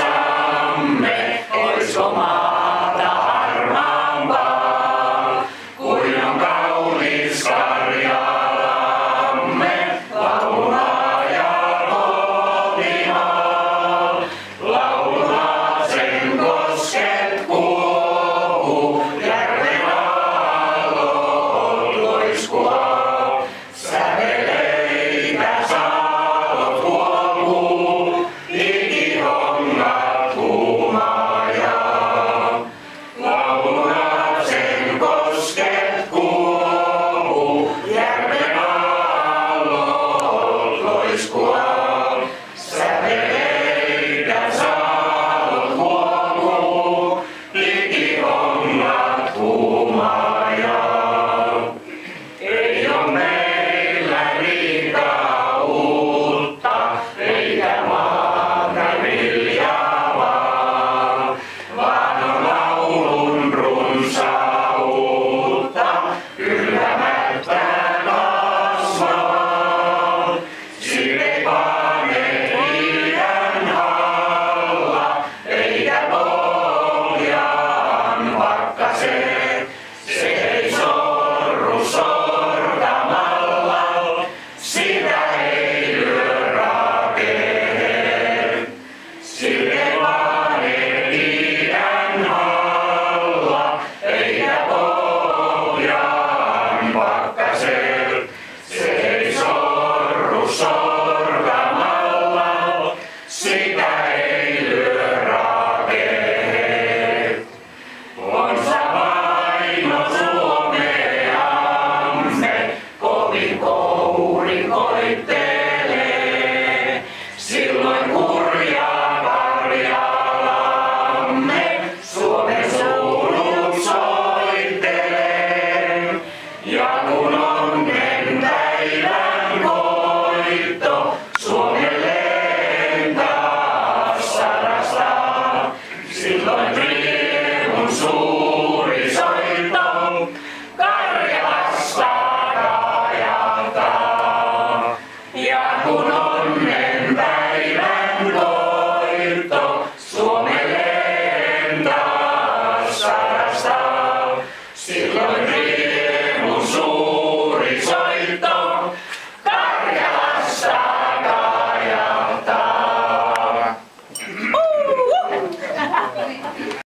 Suomessamme oisko maata harmaampaa, kuin on kaunis Karjalamme, laulaa ja kotimaa. Laulaa sen kosket kuohuu, järven aallot loiskua, säveleitä saallot huokuu, ikihongat huumaajaa. Laulaa sen kosket kuohuu, järven aallot loiskua, säveleitä saallot huokuu, ikihongat huumaajaa. Ei oo meillä liikaa uutta, eikä maata viljavaa, vaan on laulun runsautta, yllämättä kasvavaa. Sille pane liian alla, eikä pohjaan pakkaset. Se ei sorru sortamalla, sitä ei lyö rakeet. Sille pane liian alla, eikä pohjaan pakkaset. Se ei sorru sortamalla, sitä ei lyö rakeet. Ponsa vaino Suomeamme, kovin kouri koittelee. Silloin kurjaa Karjalamme, Suomen suunut soittelee. Ja kun onnen päivän